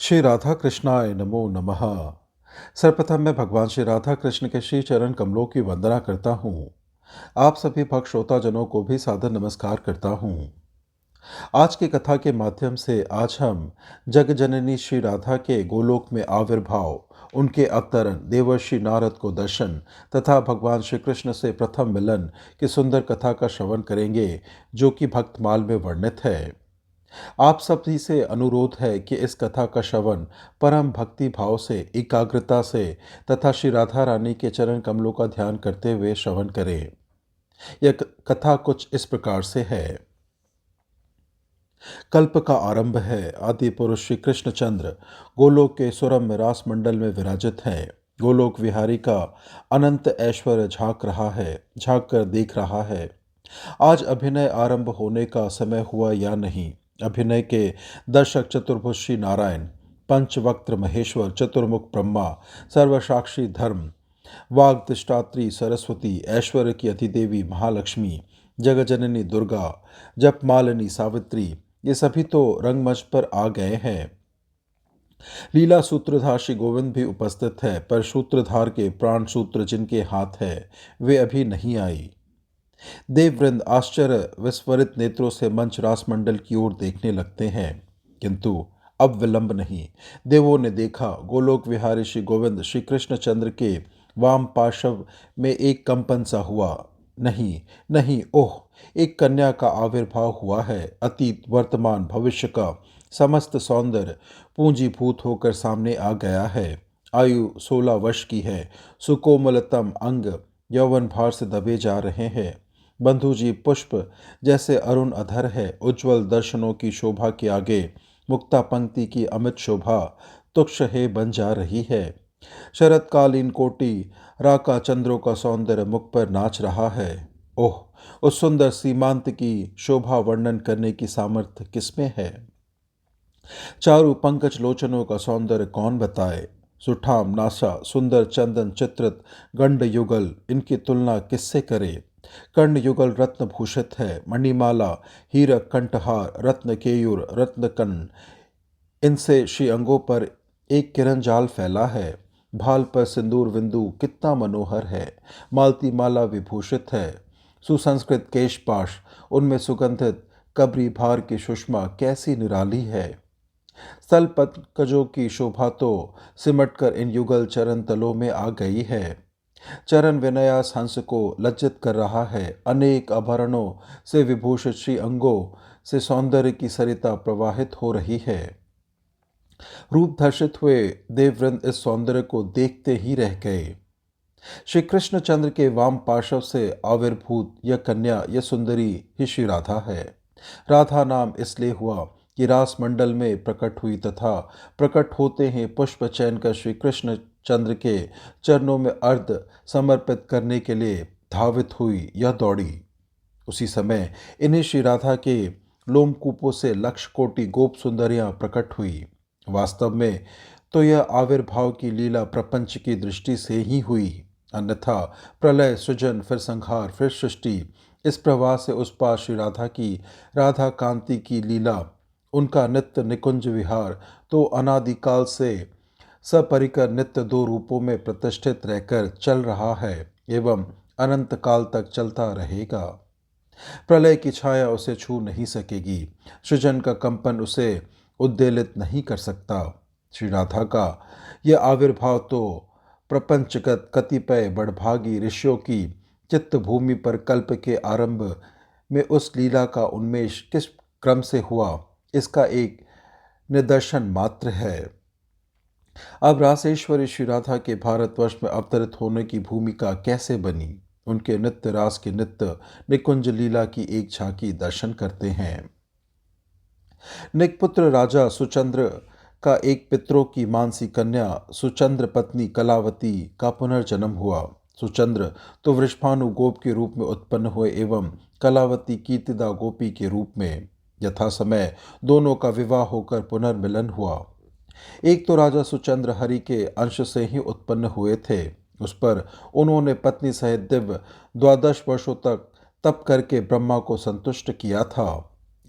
श्री राधा कृष्णाय नमो नमः। सर्वप्रथम मैं भगवान श्री राधा कृष्ण के श्री चरण कमलों की वंदना करता हूँ। आप सभी भक्त श्रोताजनों को भी सादर नमस्कार करता हूँ। आज की कथा के माध्यम से आज हम जग जननी श्री राधा के गोलोक में आविर्भाव, उनके अवतरण, देवर्षि नारद को दर्शन तथा भगवान श्री कृष्ण से प्रथम मिलन की सुंदर कथा का श्रवण करेंगे, जो कि भक्तमाल में वर्णित है। आप सभी से अनुरोध है कि इस कथा का श्रवण परम भक्ति भाव से, एकाग्रता से तथा श्री राधा रानी के चरण कमलों का ध्यान करते हुए श्रवण करें। यह कथा कुछ इस प्रकार से है। कल्प का आरंभ है। आदि पुरुष श्री कृष्णचंद्र गोलोक के सुरम्य रास मंडल में विराजित हैं। गोलोक विहारी का अनंत ऐश्वर्य झांक कर देख रहा है। आज अभिनय आरंभ होने का समय हुआ या नहीं। अभिनय के दर्शक चतुर्भुज श्री नारायण, पंचवक्त्र महेश्वर, चतुर्मुख ब्रह्मा, सर्वसाक्षी धर्म, वाग्दिष्टात्री सरस्वती, ऐश्वर्य की अधिदेवी महालक्ष्मी, जगजननी दुर्गा, जपमालिनी सावित्री, ये सभी तो रंगमंच पर आ गए हैं। लीला सूत्रधार श्री गोविंद भी उपस्थित है, पर सूत्रधार के प्राण सूत्र जिनके हाथ है वे अभी नहीं आई। देववृंद आश्चर्य विस्फारित नेत्रों से मंच रासमंडल की ओर देखने लगते हैं, किंतु अब विलंब नहीं। देवों ने देखा, गोलोक विहारी श्री गोविंद श्री कृष्णचंद्र के वाम पार्श्व में एक कंपन सा हुआ। नहीं नहीं, ओह, एक कन्या का आविर्भाव हुआ है। अतीत, वर्तमान, भविष्य का समस्त सौंदर्य पूंजीभूत होकर सामने आ गया है। आयु 16 वर्ष की है। सुकोमलतम अंग यौवन भार से दबे जा रहे हैं। बंधु जी पुष्प जैसे अरुण अधर है। उज्ज्वल दर्शनों की शोभा के आगे मुक्ता पंक्ति की अमित शोभा तुक्ष है बन जा रही है। शरतकालीन कोटि राका चंद्रों का सौंदर्य मुख पर नाच रहा है। ओह, उस सुंदर सीमांत की शोभा वर्णन करने की सामर्थ्य किसमें है। चारु पंकज लोचनों का सौंदर्य कौन बताए। सुठाम नासा, सुंदर चंदन चित्रित गंड युगल, इनकी तुलना किससे करे। कर्ण युगल रत्न भूषित है। मणिमाला, हीरक कंठहार, रत्न केयूर, रत्न कर्ण, इनसे श्री अंगों पर एक किरण जाल फैला है। भाल पर सिंदूर बिंदु कितना मनोहर है। मालती माला विभूषित है। सुसंस्कृत केशपाश, उनमें सुगंधित कबरी भार की सुषमा कैसी निराली है। स्थल पंकजों की शोभा तो सिमटकर इन युगल चरण तलों में आ गई है। चरण विनयास हंस को लज्जित कर रहा है। अनेक आभरणों से विभूषित श्री अंगों से सौंदर्य की सरिता प्रवाहित हो रही है। रूप धर्षित हुए देववृंद इस सौंदर्य को देखते ही रह गए। श्री कृष्णचंद्र के वाम पार्श्व से आविर्भूत यह कन्या, यह सुंदरी ही श्री राधा है। राधा नाम इसलिए हुआ कि रास मंडल में प्रकट हुई तथा प्रकट होते ही पुष्प चयन कर श्री कृष्ण चंद्र के चरणों में अर्ध समर्पित करने के लिए धावित हुई, यह दौड़ी। उसी समय इन्हीं श्री राधा के लोमकूपों से लक्ष कोटि गोप सुंदरियां प्रकट हुई। वास्तव में तो यह आविर्भाव की लीला प्रपंच की दृष्टि से ही हुई, अन्यथा प्रलय, सृजन, फिर संहार, फिर सृष्टि, इस प्रवाह से उस पार श्री राधा की, राधा कांति की लीला, उनका नित्य निकुंज विहार तो अनादिकाल से सपरिकर नित्य दो रूपों में प्रतिष्ठित रहकर चल रहा है एवं अनंत काल तक चलता रहेगा। प्रलय की छाया उसे छू नहीं सकेगी। सृजन का कंपन उसे उद्वेलित नहीं कर सकता। श्री राधा का यह आविर्भाव तो प्रपंचगत कतिपय बड़भागी ऋषियों की चित्त भूमि पर कल्प के आरंभ में उस लीला का उन्मेष किस क्रम से हुआ, इसका एक निदर्शन मात्र है। अब रासेश्वरी श्री राधा के भारतवर्ष में अवतरित होने की भूमिका कैसे बनी, उनके नित्य रास की नित्य निकुंज लीला की एक झांकी दर्शन करते हैं। निकपुत्र राजा सुचंद्र का एक पितरों की मानसी कन्या सुचंद्र पत्नी कलावती का पुनर्जन्म हुआ। सुचंद्र तो वृषभानु गोप के रूप में उत्पन्न हुए एवं कलावती कीर्तिदा गोपी के रूप में। यथा समय दोनों का विवाह होकर पुनर्मिलन हुआ। एक तो राजा सुचंद्र हरि के अंश से ही उत्पन्न हुए थे। उस पर उन्होंने पत्नी सहित दिव्य 12 वर्षों तक तप करके ब्रह्मा को संतुष्ट किया था।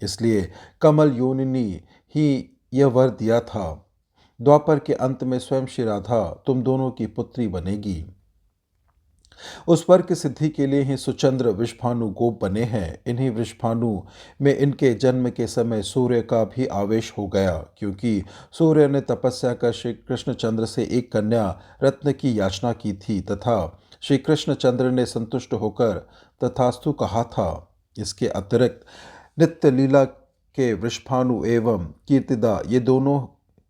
इसलिए कमल योनिनी ही यह वर दिया था। द्वापर के अंत में स्वयं श्री राधा तुम दोनों की पुत्री बनेगी। उस पर की सिद्धि के लिए ही सुचंद्र वृषभानु गोप बने हैं। इन्हीं वृषभानु में इनके जन्म के समय सूर्य का भी आवेश हो गया, क्योंकि सूर्य ने तपस्या कर श्री कृष्णचंद्र से एक कन्या रत्न की याचना की थी तथा श्री कृष्णचंद्र ने संतुष्ट होकर तथास्तु कहा था। इसके अतिरिक्त नित्य लीला के वृषभानु एवं कीर्तिदा ये दोनों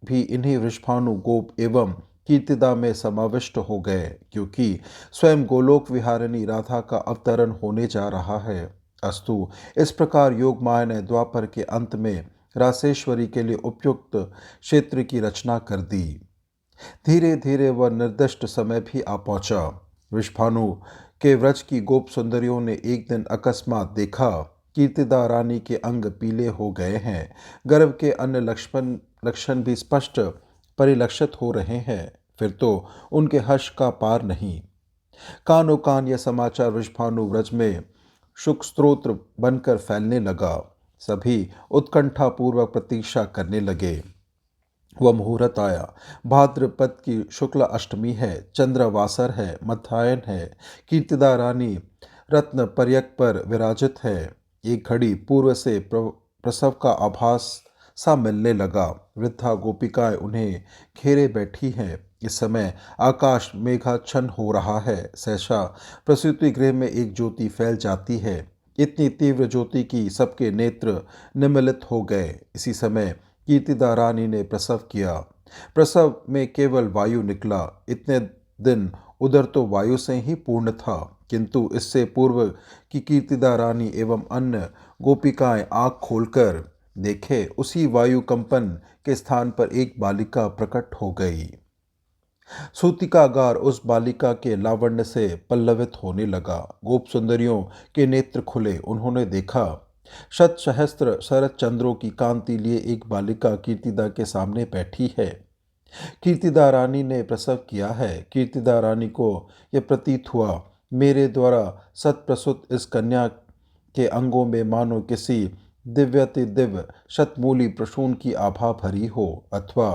भी इन्हीं वृषभानु गोप एवं कीर्तिदा में समाविष्ट हो गए, क्योंकि स्वयं गोलोक विहारिणी राधा का अवतरण होने जा रहा है। अस्तु, इस प्रकार योग माया ने द्वापर के अंत में रासेश्वरी के लिए उपयुक्त क्षेत्र की रचना कर दी। धीरे धीरे वह निर्दिष्ट समय भी आ पहुंचा। वृषभानु के व्रज की गोप सुंदरियों ने एक दिन अकस्मात देखा कीर्तिदा रानी के अंग पीले हो गए हैं। गर्भ के अन्य लक्षण भी स्पष्ट परिलक्षित हो रहे हैं। फिर तो उनके हर्ष का पार नहीं। कानो कान यह समाचार वृषभानु व्रज में शुक स्त्रोत्र बनकर फैलने लगा। सभी उत्कंठापूर्वक प्रतीक्षा करने लगे। वह मुहूर्त आया। भाद्रपद की शुक्ल अष्टमी है, चंद्रवासर है, मध्याह्न है। कीर्तिदा रानी रत्न पर्यक पर विराजित है। एक घड़ी पूर्व से प्रसव का आभास सा मिलने लगा। वृद्धा गोपिकाएं उन्हें घेरे बैठी हैं। इस समय आकाश मेघाच्छन्न हो रहा है। सहसा प्रसूति गृह में एक ज्योति फैल जाती है। इतनी तीव्र ज्योति की सबके नेत्र निमिलित हो गए। इसी समय कीर्तिदा रानी ने प्रसव किया। प्रसव में केवल वायु निकला। इतने दिन उदर तो वायु से ही पूर्ण था, किंतु इससे पूर्व की कीर्तिदा रानी एवं अन्य गोपिकाएं आँख खोलकर देखे, उसी वायु कंपन के स्थान पर एक बालिका प्रकट हो गई। सूतिकागार उस बालिका के लावण्य से पल्लवित होने लगा। गोप सुंदरियों के नेत्र खुले। उन्होंने देखा शत सहस्त्र शरद चंद्रों की कांति लिए एक बालिका कीर्तिदा के सामने बैठी है। कीर्तिदा रानी ने प्रसव किया है। कीर्तिदा रानी को यह प्रतीत हुआ मेरे द्वारा सतप्रसुत इस कन्या के अंगों में मानो किसी दिव्यति दिव्य शतमूली प्रसून की आभा भरी हो, अथवा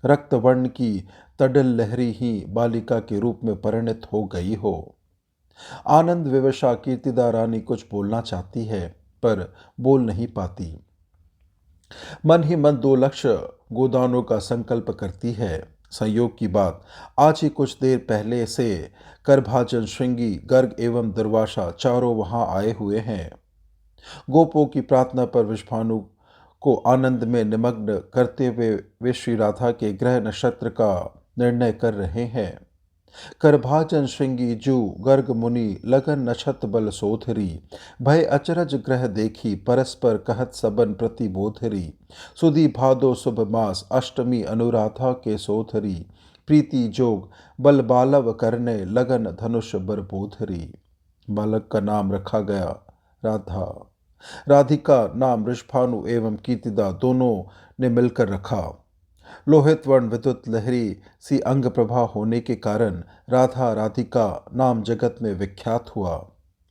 रक्तवर्ण की तडिल लहरी ही बालिका के रूप में परिणत हो गई हो। आनंद विवशा कीर्तिदा रानी कुछ बोलना चाहती है, पर बोल नहीं पाती। मन ही मन दो लक्ष्य गोदानों का संकल्प करती है। संयोग की बात, आज ही कुछ देर पहले से करभाजन, श्रृंगी, गर्ग एवं दुर्वासा चारों वहां आए हुए हैं। गोपों की प्रार्थना पर वृषभानु को आनंद में निमग्न करते हुए वे श्री राधा के ग्रह नक्षत्र का निर्णय कर रहे हैं। करभाजन, श्रृंगी, जू, गर्ग मुनि, लगन नक्षत्र बल सोधरी, भय अचरज ग्रह देखी, परस्पर कहत सबन प्रतिबोधरी, सुधी भादो शुभ मास, अष्टमी अनुराधा के सोधरी, प्रीति जोग बल बालव करने, लगन धनुष बरबोधरी। बालक का नाम रखा गया राधा। राधिका नाम वृषभानु एवं कीर्तिदा दोनों ने मिलकर रखा। लोहित वर्ण विद्युत लहरी सी अंग प्रभा होने के कारण राधा राधिका नाम जगत में विख्यात हुआ।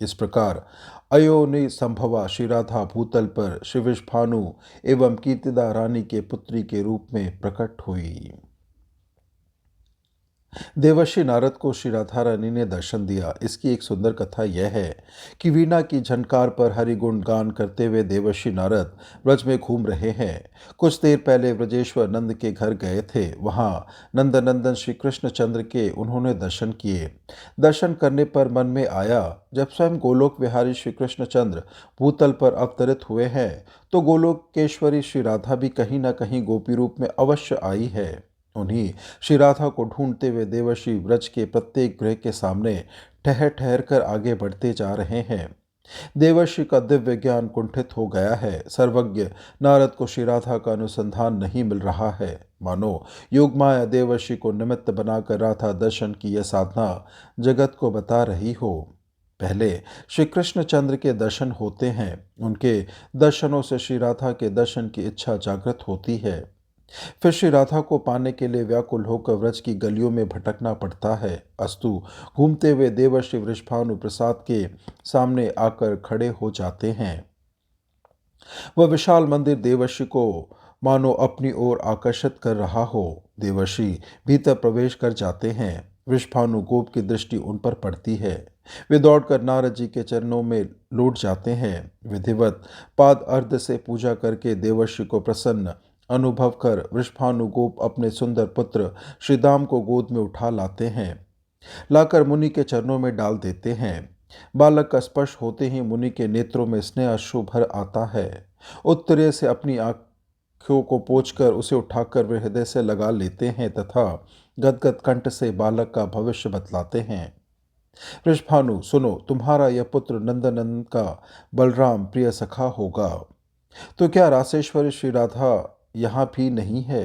इस प्रकार अयोनि संभवा श्री राधा भूतल पर श्री वृषभानु एवं कीर्तिदा रानी के पुत्री के रूप में प्रकट हुई। देवर्षि नारद को श्री राधा रानी ने दर्शन दिया। इसकी एक सुंदर कथा यह है कि वीणा की झनकार पर हरिगुण गान करते हुए देवर्षि नारद ब्रज में घूम रहे हैं। कुछ देर पहले ब्रजेश्वर नंद के घर गए थे। वहां नंदनंदन श्री कृष्णचंद्र के उन्होंने दर्शन किए। दर्शन करने पर मन में आया, जब स्वयं गोलोक विहारी श्री कृष्णचंद्र भूतल पर अवतरित हुए हैं, तो गोलोकेश्वरी श्री राधा भी कहीं न कहीं गोपी रूप में अवश्य आई है। उन्हीं श्री राधा को ढूंढते हुए देवर्षि व्रज के प्रत्येक गृह के सामने ठहर ठहर कर आगे बढ़ते जा रहे हैं। देवर्षि का दिव्य ज्ञान कुंठित हो गया है। सर्वज्ञ नारद को श्री राधा का अनुसंधान नहीं मिल रहा है। मानो योगमाया देवर्षि को निमित्त बनाकर राधा दर्शन की यह साधना जगत को बता रही हो। पहले श्री कृष्णचंद्र के दर्शन होते हैं। उनके दर्शनों से श्री राधा के दर्शन की इच्छा जागृत होती है। फिर श्री राधा को पाने के लिए व्याकुल होकर व्रज की गलियों में भटकना पड़ता है। अस्तु घूमते हुए देवर्षि वृषभानु प्रसाद के सामने आकर खड़े हो जाते हैं। वह विशाल मंदिर देवर्षि को मानो अपनी ओर आकर्षित कर रहा हो। देवर्षि भीतर प्रवेश कर जाते हैं। वृषभानु गोप की दृष्टि उन पर पड़ती है। वे दौड़कर नारद जी के चरणों में लौट जाते हैं। विधिवत पाद अर्ध से पूजा करके देवर्षि को प्रसन्न अनुभव कर वृषभानु गोप अपने सुंदर पुत्र श्रीदाम को गोद में उठा लाते हैं। लाकर मुनि के चरणों में डाल देते हैं। बालक का स्पर्श होते ही मुनि के नेत्रों में स्नेह अश्रु भर आता है। उत्तरे से अपनी आंखों को पोंछकर उसे उठाकर वे हृदय से लगा लेते हैं तथा गदगद कंठ से बालक का भविष्य बतलाते हैं। वृषभानु, सुनो, तुम्हारा यह पुत्र नंदनंदन का बलराम प्रिय सखा होगा। तो क्या रासेश्वरी श्री राधा यहाँ भी नहीं है?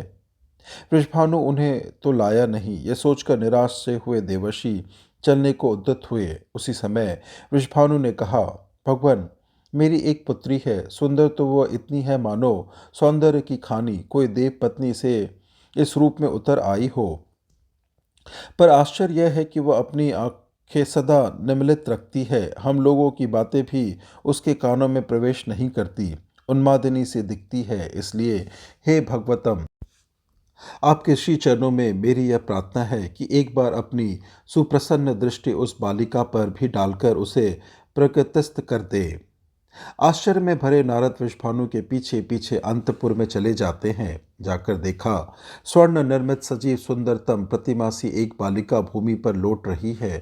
वृषभानु उन्हें तो लाया नहीं, यह सोचकर निराश से हुए देवर्षि चलने को उद्यत हुए। उसी समय वृषभानु ने कहा, भगवान, मेरी एक पुत्री है, सुंदर तो वह इतनी है मानो सौंदर्य की खानी कोई देव पत्नी से इस रूप में उतर आई हो। पर आश्चर्य यह है कि वह अपनी आंखें सदा निमिलित रखती है। हम लोगों की बातें भी उसके कानों में प्रवेश नहीं करती, उन्मादिनी से दिखती है। इसलिए हे भगवतम, आपके श्री चरणों में मेरी यह प्रार्थना है कि एक बार अपनी सुप्रसन्न दृष्टि उस बालिका पर भी डालकर उसे प्रकृतिस्थ कर दे। आश्चर्य में भरे नारद वृषभानु के पीछे पीछे अंतपुर में चले जाते हैं। जाकर देखा, स्वर्ण निर्मित सजीव सुंदरतम प्रतिमा सी एक बालिका भूमि पर लौट रही है।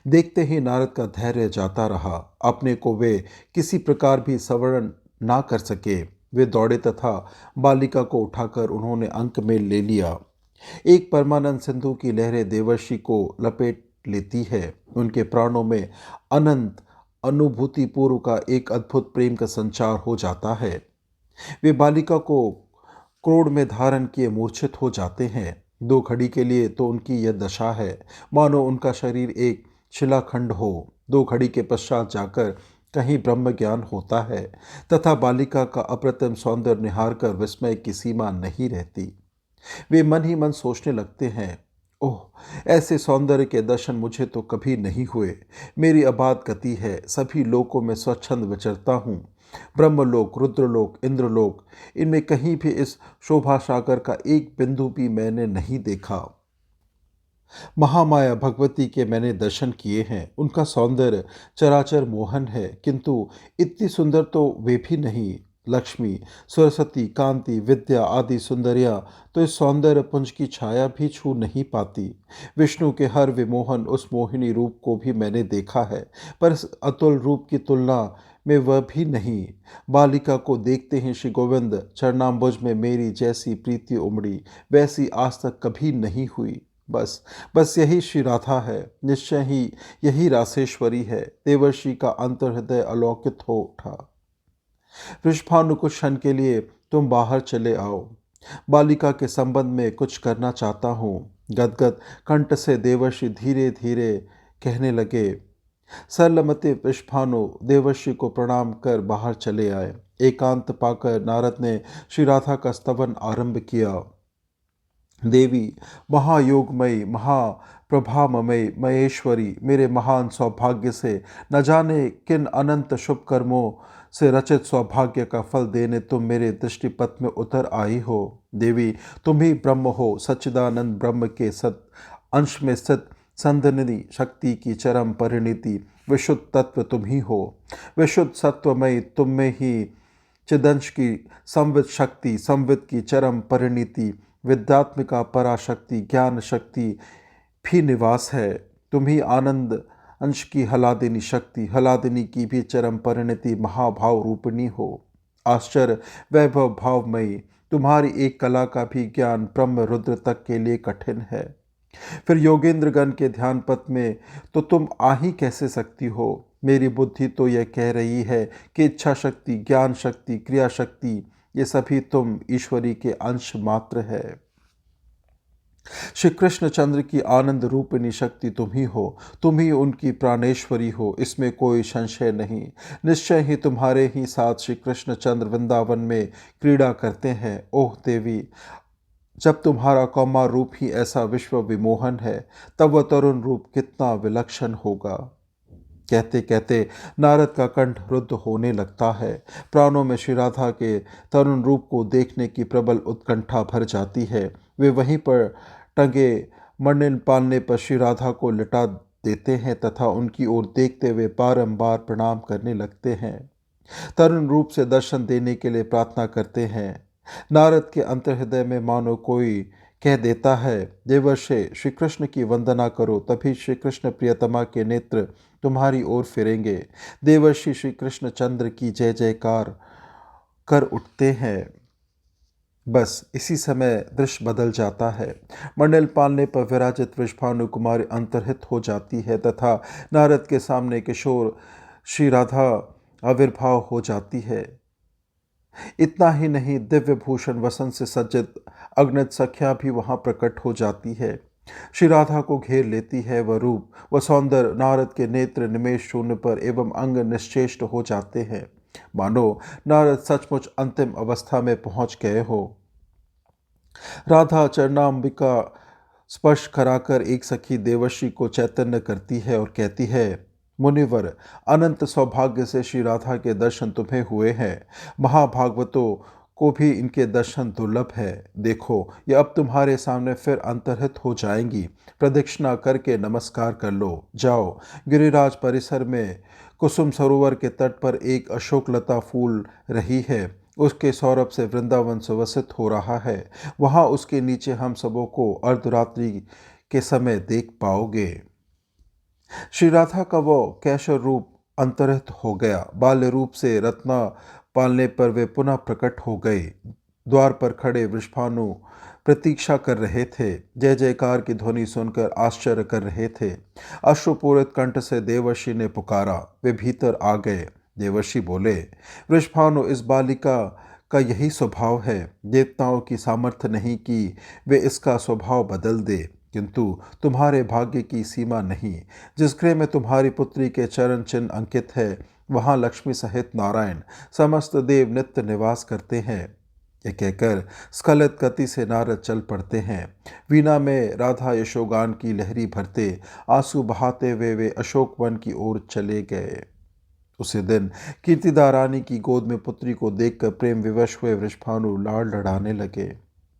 देखते ही नारद का धैर्य जाता रहा। अपने को वे किसी प्रकार भी सवर्ण ना कर सके। वे दौड़े तथा बालिका को उठाकर उन्होंने अंक में ले लिया। एक परमानंद सिंधु की लहरें देवर्षि को लपेट लेती है। उनके प्राणों में अनंत अनुभूतिपूर्व का एक अद्भुत प्रेम का संचार हो जाता है। वे बालिका को क्रोध में धारण किए मूर्छित हो जाते हैं। 2 घड़ी के लिए तो उनकी यह दशा है मानो उनका शरीर एक शिलाखंड हो। 2 घड़ी के पश्चात जाकर कहीं ब्रह्म ज्ञान होता है तथा बालिका का अप्रतिम सौंदर्य निहार कर विस्मय की सीमा नहीं रहती। वे मन ही मन सोचने लगते हैं, ओह, ऐसे सौंदर्य के दर्शन मुझे तो कभी नहीं हुए। मेरी अबाध गति है, सभी लोकों में स्वच्छंद विचरता हूँ। ब्रह्मलोक, रुद्रलोक, इंद्रलोक, इनमें कहीं भी इस शोभा सागर का एक बिंदु भी मैंने नहीं देखा। महामाया भगवती के मैंने दर्शन किए हैं, उनका सौंदर्य चराचर मोहन है, किंतु इतनी सुंदर तो वे भी नहीं। लक्ष्मी, सरस्वती, कांति, विद्या आदि सुंदरियां तो इस सौंदर्य पुंज की छाया भी छू नहीं पाती। विष्णु के हर विमोहन उस मोहिनी रूप को भी मैंने देखा है, पर इस अतुल रूप की तुलना में वह भी नहीं। बालिका को देखते ही श्री गोविंद चरणाम्बुज में मेरी जैसी प्रीति उमड़ी, वैसी आज तक कभी नहीं हुई। बस यही श्री राधा है, निश्चय ही यही रासेश्वरी है। देवर्षि का अंतर्हृदय अलौकित हो उठा। वृषभानु, कुछ क्षण के लिए तुम बाहर चले आओ, बालिका के संबंध में कुछ करना चाहता हूँ। गदगद कंठ से देवर्षि धीरे धीरे कहने लगे। सरलमति वृषभानु देवर्षि को प्रणाम कर बाहर चले आए। एकांत पाकर नारद ने श्री राधा का स्तवन आरंभ किया। देवी, महायोगमयी, महाप्रभामयी महेश्वरी, मेरे महान सौभाग्य से न जाने किन अनंत शुभ कर्मों से रचित सौभाग्य का फल देने तुम मेरे दृष्टिपथ में उतर आई हो। देवी, तुम ही ब्रह्म हो, सच्चिदानंद ब्रह्म के सत अंश में स्थित संधनिधि शक्ति की चरम परिणति, विशुद्ध तत्व तुम ही हो। विशुद्ध सत्वमयी तुम में ही चिदंश की संवित शक्ति, संवित की चरम परिणति, विद्यात्मिका पराशक्ति, ज्ञान शक्ति भी निवास है। तुम ही आनंद अंश की हलादिनी शक्ति, हलादिनी की भी चरम परिणति महाभाव रूपिणी हो। आश्चर्य वैभव भावमयी, तुम्हारी एक कला का भी ज्ञान ब्रह्म रुद्र तक के लिए कठिन है। फिर योगेंद्रगण के ध्यान पथ में तो तुम आ ही कैसे सकती हो? मेरी बुद्धि तो यह कह रही है कि इच्छा शक्ति, ज्ञान शक्ति, क्रिया शक्ति, ये सभी तुम ईश्वरी के अंश मात्र है। श्री कृष्णचंद्र की आनंद रूपिणी शक्ति तुम ही हो, तुम ही उनकी प्राणेश्वरी हो, इसमें कोई संशय नहीं। निश्चय ही तुम्हारे ही साथ श्री कृष्णचंद्र वृंदावन में क्रीड़ा करते हैं। ओह देवी, जब तुम्हारा कौमार रूप ही ऐसा विश्व विमोहन है, तब वह तरुण रूप कितना विलक्षण होगा। कहते कहते नारद का कंठ रुद्ध होने लगता है। प्राणों में श्री राधा के तरुण रूप को देखने की प्रबल उत्कंठा भर जाती है। वे वहीं पर टंगे मणिल पालने पर श्री राधा को लिटा देते हैं तथा उनकी ओर देखते हुए बारंबार प्रणाम करने लगते हैं। तरुण रूप से दर्शन देने के लिए प्रार्थना करते हैं। नारद के अंतर्हृदय में मानो कोई कह देता है, देवर्षि श्री कृष्ण की वंदना करो, तभी श्री कृष्ण प्रियतमा के नेत्र तुम्हारी ओर फिरेंगे। देवर्षि श्री कृष्ण चंद्र की जय जयकार कर उठते हैं। बस इसी समय दृश्य बदल जाता है। मंडल पालने पर विराजित वृषभानु कुमारी अंतर्हित हो जाती है तथा नारद के सामने किशोर श्री राधा आविर्भाव हो जाती है। इतना ही नहीं, दिव्य भूषण वसंत से सज्जित अग्नित सख्या भी वहां प्रकट हो जाती है। श्री राधा को घेर लेती है। वह रूप, वह सौंदर्य नारद के नेत्र निमेष शून्य पर एवं अंग निश्चेष्ट हो जाते हैं, मानो नारद सचमुच अंतिम अवस्था में पहुंच गए हो। राधा चरणाम्बिका स्पर्श कराकर एक सखी देवर्षि को चैतन्य करती है और कहती है, मुनिवर, अनंत सौभाग्य से श्री राधा के दर्शन तुम्हें हुए हैं। महाभागवतों को भी इनके दर्शन दुर्लभ है। देखो, ये अब तुम्हारे सामने फिर अंतर्हित हो जाएंगी। प्रदक्षिणा करके नमस्कार कर लो। जाओ, गिरिराज परिसर में कुसुम सरोवर के तट पर एक अशोकलता फूल रही है, उसके सौरभ से वृंदावन सुवसित हो रहा है। वहां उसके नीचे हम सबों को अर्धरात्रि के समय देख पाओगे। श्री राधा का वो कैशोर रूप अंतर्हित हो गया। बाल्य रूप से रत्ना पालने पर वे पुनः प्रकट हो गए। द्वार पर खड़े वृषभानु प्रतीक्षा कर रहे थे। जय जयकार की ध्वनि सुनकर आश्चर्य कर रहे थे। अश्रुपूरित कंठ से देवर्षि ने पुकारा। वे भीतर आ गए। देवर्षि बोले, वृषभानु, इस बालिका का यही स्वभाव है। देवताओं की सामर्थ्य नहीं कि वे इसका स्वभाव बदल दे, किंतु तुम्हारे भाग्य की सीमा नहीं। जिस गृह में तुम्हारी पुत्री के चरण चिन्ह अंकित है, वहां लक्ष्मी सहित नारायण समस्त देव नित्य निवास करते हैं। यह कहकर स्खलित गति से नारद चल पड़ते हैं। वीणा में राधा यशोगान की लहरी भरते आंसू बहाते हुए वे अशोक वन की ओर चले गए। उसी दिन कीर्तिदा रानी की गोद में पुत्री को देखकर प्रेम विवश हुए वृषभानु लाड़ लड़ाने लगे।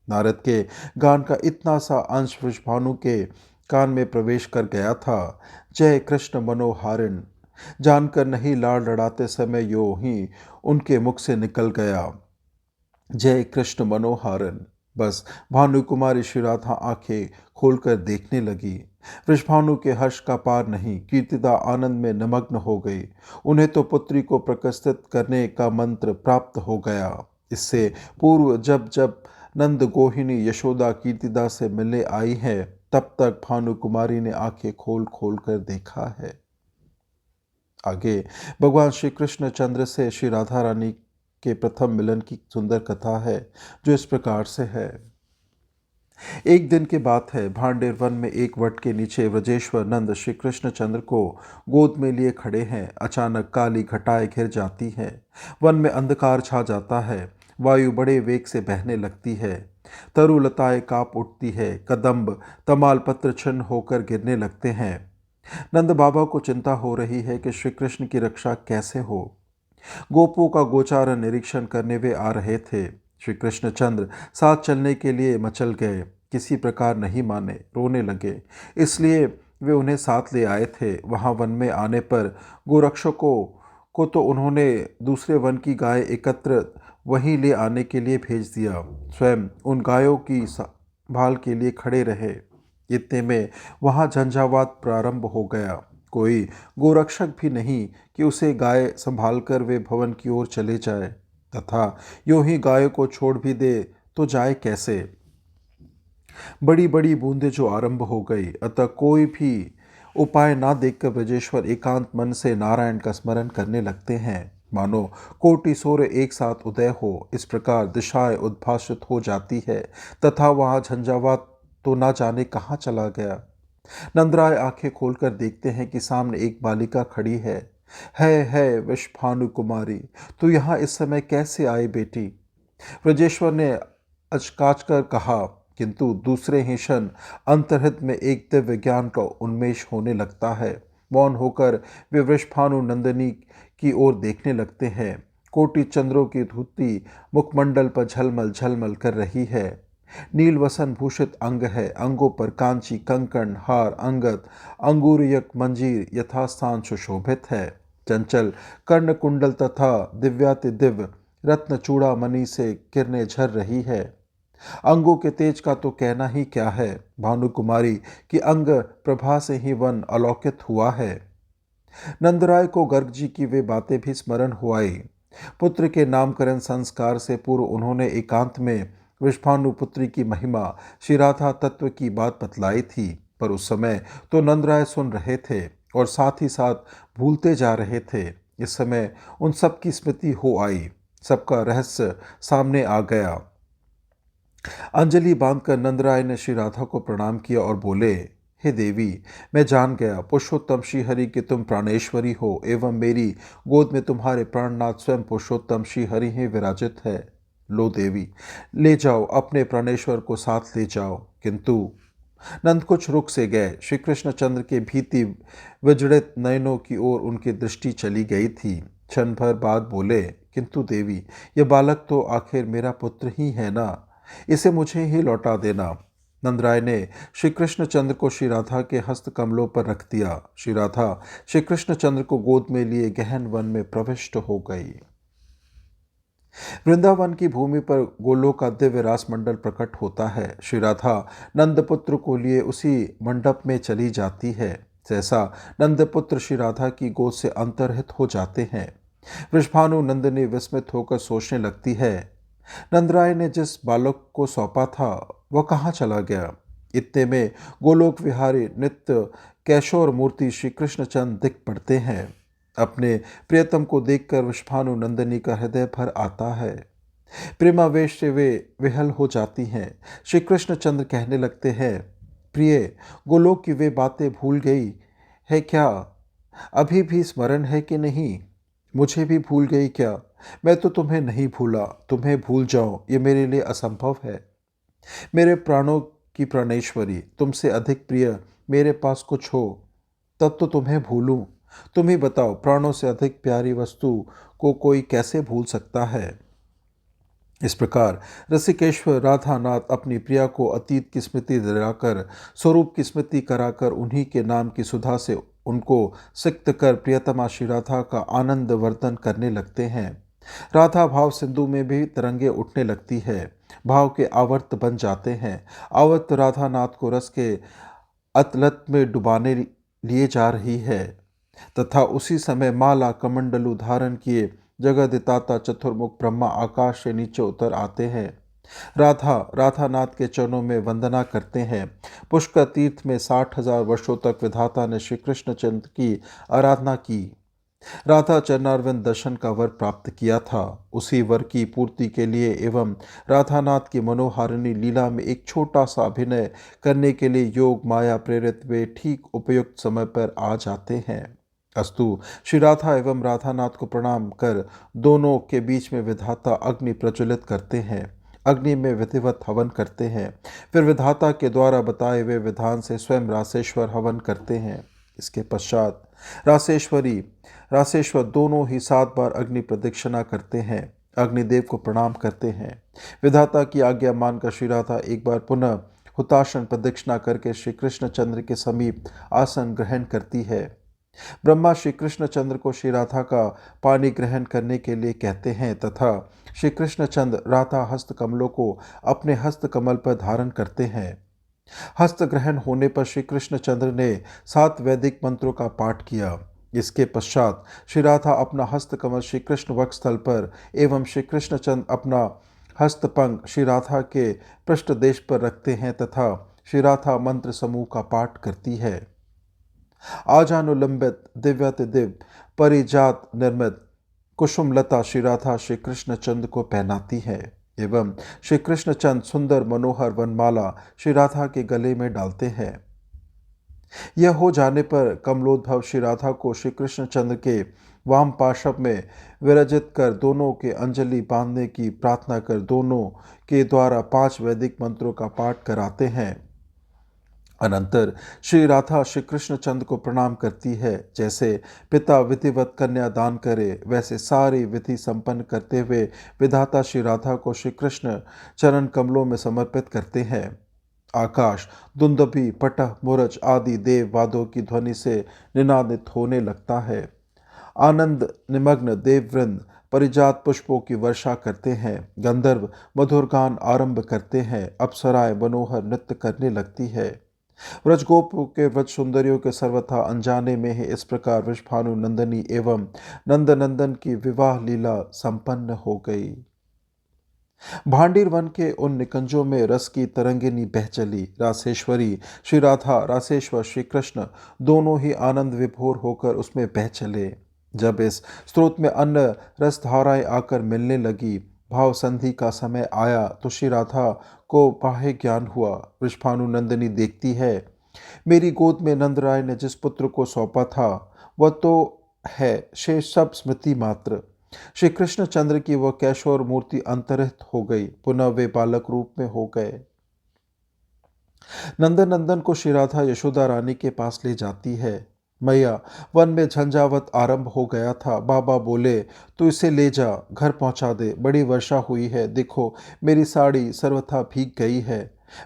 नारद के गान का इतना सा अंश वृषभानु के कान में प्रवेश कर गया था। जय कृष्ण मनोहारिण जानकर नहीं लाड़ लड़ाते समय यो ही उनके मुख से निकल गया, जय कृष्ण मनोहारिण। बस भानु कुमारी श्री राधा आंखें खोलकर देखने लगी। वृषभानु के हर्ष का पार नहीं। कीर्तिदा आनंद में निमग्न हो गई। उन्हें तो पुत्री को प्रकर्षित करने का मंत्र प्राप्त हो गया। इससे पूर्व जब जब नंद गोहिनी यशोदा कीर्तिदा से मिलने आई है, तब तक भानु कुमारी ने आंखें खोल खोल कर देखा है। आगे भगवान श्री कृष्ण चंद्र से श्री राधा रानी के प्रथम मिलन की सुंदर कथा है, जो इस प्रकार से है। एक दिन की बात है, भांडेर वन में एक वट के नीचे व्रजेश्वर नंद श्री कृष्ण चंद्र को गोद में लिए खड़े हैं। अचानक काली घटाएं घिर जाती हैं। वन में अंधकार छा जाता है। वायु बड़े वेग से बहने लगती है। तरुलताएं कांप उठती है। कदम्ब तमाल पत्र छिन्न होकर गिरने लगते हैं। नंद बाबा को चिंता हो रही है कि श्री कृष्ण की रक्षा कैसे हो। गोपों का गोचारण निरीक्षण करने वे आ रहे थे। श्री कृष्णचंद्र साथ चलने के लिए मचल गए। किसी प्रकार नहीं माने, रोने लगे। इसलिए वे उन्हें साथ ले आए थे। वहां वन में आने पर गोरक्षकों को तो उन्होंने दूसरे वन की गाय एकत्र वहीं ले आने के लिए भेज दिया। स्वयं उन गायों की संभाल के लिए खड़े रहे। इतने में वहां झंझावात प्रारंभ हो गया। कोई गोरक्षक भी नहीं कि उसे गाय संभालकर वे भवन की ओर चले जाए, तथा यूं ही गायों को छोड़ भी दे तो जाए कैसे। बड़ी बड़ी बूंदें जो आरंभ हो गई, अतः कोई भी उपाय ना देखकर ब्रजेश्वर एकांत मन से नारायण का स्मरण करने लगते हैं। मानो कोटि सूर्य एक साथ उदय हो, इस प्रकार दिशाएं उद्भासित हो जाती है तथा वहां झंझावात तो ना जाने कहाँ चला गया। नंदराय आंखें खोलकर देखते हैं कि सामने एक बालिका खड़ी है वृषभानु कुमारी, तू यहाँ इस समय कैसे आई बेटी? ब्रजेश्वर ने अचकाच कर कहा, किंतु दूसरे ही क्षण अंतर्हित में एक दिव्य ज्ञान का उन्मेष होने लगता है। मौन होकर वे वृषभानु नंदिनी की ओर देखने लगते हैं। कोटि चंद्रों की धूती मुखमंडल पर झलमल झलमल कर रही है। नीलवसन भूषित अंग है, अंगों पर कांची कंकण हार अंगत अंगूरियक मंजीर यथास्थान सुशोभित है। चंचल कर्ण कुंडल तथा दिव्याति दिव्य रत्न चूड़ा मणि से किरणें झर रही है। अंगों के तेज का तो कहना ही क्या है, भानु कुमारी की अंग प्रभा से ही वन अलौकित हुआ है। नंदराय को गर्ग जी की वे बातें भी स्मरण हो आई। पुत्र के नामकरण संस्कार से पूर्व उन्होंने एकांत में वृषभानु पुत्री की महिमा श्री राधा तत्व की बात बतलाई थी, पर उस समय तो नंदराय सुन रहे थे और साथ ही साथ भूलते जा रहे थे। इस समय उन सब की स्मृति हो आई, सबका रहस्य सामने आ गया। अंजलि बांधकर नंदराय ने श्री राधा को प्रणाम किया और बोले, हे देवी, मैं जान गया पुरुषोत्तम श्रीहरि के तुम प्राणेश्वरी हो एवं मेरी गोद में तुम्हारे प्राणनाथ स्वयं पुरुषोत्तम श्रीहरि ही विराजित है। लो देवी, ले जाओ, अपने प्राणेश्वर को साथ ले जाओ। किंतु नंद कुछ रुक से गए। श्री कृष्णचंद्र के भीति विजड़ित नयनों की ओर उनकी दृष्टि चली गई थी। क्षण भर बाद बोले, किंतु देवी, यह बालक तो आखिर मेरा पुत्र ही है ना, इसे मुझे ही लौटा देना। नंदराय ने श्री कृष्णचंद्र को श्री राधा के हस्त कमलों पर रख दिया। श्री राधा श्री कृष्णचंद्र को गोद में लिए गहन वन में प्रविष्ट हो गई। वृंदावन की भूमि पर गोलोक का दिव्य रास मंडल प्रकट होता है। श्री राधा नंदपुत्र को लिए उसी मंडप में चली जाती है। जैसा नंदपुत्र श्री राधा की गोद से अंतर्हित हो जाते हैं। वृषभानु नंदिनी विस्मित होकर सोचने लगती है, नंदराय ने जिस बालक को सौंपा था वह कहाँ चला गया। इतने में गोलोक विहारी नित्य कैशोर मूर्ति श्री कृष्णचंद्र दिख पड़ते हैं। अपने प्रियतम को देखकर वृषभानु नंदिनी का हृदय भर आता है। प्रेमावेश से वे विहल हो जाती हैं। श्री कृष्णचंद्र कहने लगते हैं, प्रिय, गोलोक की वे बातें भूल गई है क्या? अभी भी स्मरण है कि नहीं? मुझे भी भूल गई क्या? मैं तो तुम्हें नहीं भूला, तुम्हें भूल जाऊं ये मेरे लिए असंभव है। मेरे प्राणों की प्राणेश्वरी, तुमसे अधिक प्रिय मेरे पास कुछ हो तब तो तुम्हें भूलूं। तुम ही बताओ, प्राणों से अधिक प्यारी वस्तु को कोई कैसे भूल सकता है। इस प्रकार रसिकेश्वर राधानाथ अपनी प्रिया को अतीत की स्मृति दिलाकर, स्वरूप की स्मृति कराकर, उन्हीं के नाम की सुधा से उनको सिक्त कर प्रियतमा श्री राधा का आनंद वर्धन करने लगते हैं। राधा भाव सिंधु में भी तरंगे उठने लगती है, भाव के आवर्त बन जाते हैं। आवर्त राधानाथ को रस के अतलत में डुबाने लिए जा रही है तथा उसी समय माला कमंडलू धारण किए जगदिताता चतुर्मुख ब्रह्मा आकाश से नीचे उतर आते हैं। राधानाथ के चरणों में वंदना करते हैं। पुष्कर तीर्थ में 60,000 वर्षों तक विधाता ने श्री कृष्णचंद्र की आराधना की। राधा चरणारविंद दर्शन का वर प्राप्त किया था। उसी वर की पूर्ति के लिए एवं राधानाथ की मनोहारिणी लीला में एक छोटा सा अभिनय करने के लिए योग माया प्रेरित वे ठीक उपयुक्त समय पर आ जाते हैं। अस्तु, श्री राधा एवं राधानाथ को प्रणाम कर दोनों के बीच में विधाता अग्नि प्रज्वलित करते हैं। अग्नि में विधिवत हवन करते हैं। फिर विधाता के द्वारा बताए हुए विधान से स्वयं रासेश्वर हवन करते हैं। इसके पश्चात रासेश्वर दोनों ही 7 बार अग्नि प्रदक्षिणा करते हैं, अग्निदेव को प्रणाम करते हैं। विधाता की आज्ञा मानकर श्री राधा एक बार पुनः हुतासन प्रदक्षिणा करके श्री कृष्णचंद्र के समीप आसन ग्रहण करती है। ब्रह्मा श्री कृष्णचंद्र को श्री राधा का पानी ग्रहण करने के लिए कहते हैं तथा श्री कृष्णचंद्र राधा हस्त कमलों को अपने हस्त कमल पर धारण करते हैं। हस्त ग्रहण होने पर श्री कृष्णचंद्र ने 7 वैदिक मंत्रों का पाठ किया। इसके पश्चात श्री राधा अपना हस्त कमल श्री कृष्ण वक्षस्थल पर एवं श्री कृष्णचंद्र अपना हस्तपंख श्री राधा के पृष्ठ देश पर रखते हैं तथा श्री राधा मंत्र समूह का पाठ करती है। आजानुलंबित दिव्यातिदिव्य परिजात निर्मित कुसुम लता श्री राधा श्री कृष्णचंद्र को पहनाती है एवं श्री कृष्णचंद्र सुंदर मनोहर वनमाला श्री राधा के गले में डालते हैं। यह हो जाने पर कमलोद्भव श्री राधा को श्री कृष्णचंद्र के वाम पार्श्व में विराजित कर दोनों के अंजलि बांधने की प्रार्थना कर दोनों के द्वारा 5 वैदिक मंत्रों का पाठ कराते हैं। अनंतर श्री राधा श्री कृष्णचंद्र को प्रणाम करती है। जैसे पिता विधिवत कन्या दान करे, वैसे सारी विधि संपन्न करते हुए विधाता श्री राधा को श्री कृष्ण चरण कमलों में समर्पित करते हैं। आकाश दुंदुभि, पटह, मुरज आदि देव वाद्यों की ध्वनि से निनादित होने लगता है। आनंद निमग्न देववृंद परिजात पुष्पों की वर्षा करते हैं। गंधर्व मधुर गान आरंभ करते हैं। अप्सराएं मनोहर नृत्य करने लगती है। व्रजगोप के व्रज सुंदरियों के सर्वथा अनजाने में ही इस प्रकार वृषभानु नंदनी एवं नंदनंदन की विवाह लीला संपन्न हो गई। भांडीर वन के उन निकंजों में रस की तरंगिनी बह चली। रासेश्वरी श्री राधा, रासेश्वर श्री कृष्ण दोनों ही आनंद विभोर होकर उसमें बह चले। जब इस स्रोत में अन्य रस धाराएं आकर मिलने लगी, भाव संधि का समय आया, तो श्री राधा को बाह्य ज्ञान हुआ। वृषभानु नंदिनी देखती है, मेरी गोद में नंदराय ने जिस पुत्र को सौंपा था वह तो है, शेष सब स्मृति मात्र। श्री कृष्णचंद्र की वह कैशोर मूर्ति अंतर्हित हो गई, पुनः वे बालक रूप में हो गए। नंदन को श्री राधा यशोदा रानी के पास ले जाती है। मैया, वन में झंझावत आरंभ हो गया था। बाबा बोले, तू इसे ले जा, घर पहुंचा दे, बड़ी वर्षा हुई है, देखो मेरी साड़ी सर्वथा भीग गई है।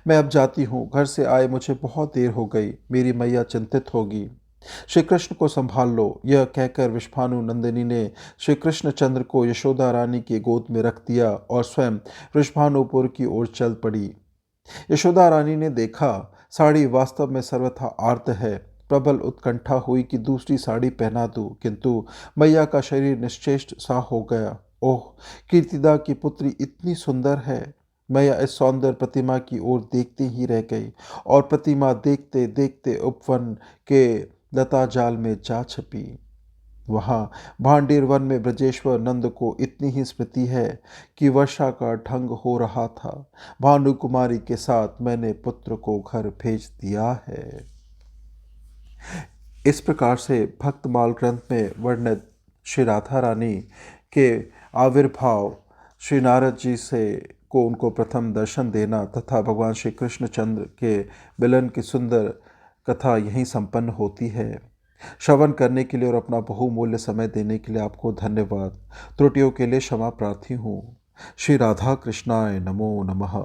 मैं अब जाती हूँ, घर से आए मुझे बहुत देर हो गई, मेरी मैया चिंतित होगी। श्री कृष्ण को संभाल लो, यह कहकर वृषभानु नंदिनी ने श्री कृष्णचंद्र को यशोदा रानी की गोद में रख दिया और स्वयं वृषभानुपुर की ओर चल पड़ी। यशोदा रानी ने देखा, साड़ी वास्तव में सर्वथा आर्त है। प्रबल उत्कंठा हुई कि दूसरी साड़ी पहना दूं, किंतु मैया का शरीर निश्चेष्ट सा हो गया। ओह, कीर्तिदा की पुत्री इतनी सुंदर है। मैया इस सौंदर्य प्रतिमा की ओर देखती ही रह गई और प्रतिमा देखते देखते उपवन के लता जाल में जा छिपी। वहां भांडीर वन में ब्रजेश्वर नंद को इतनी ही स्मृति है कि वर्षा का ढंग हो रहा था। भानु कुमारी के साथ मैंने पुत्र को घर भेज दिया है। इस प्रकार से भक्तमाल ग्रंथ में वर्णित श्री राधा रानी के आविर्भाव, श्री नारद जी से को उनको प्रथम दर्शन देना तथा भगवान श्री कृष्णचंद्र के मिलन की सुंदर कथा यहीं संपन्न होती है। श्रवण करने के लिए और अपना बहुमूल्य समय देने के लिए आपको धन्यवाद। त्रुटियों के लिए क्षमा प्रार्थी हूँ। श्री राधा कृष्णाय नमो नमः।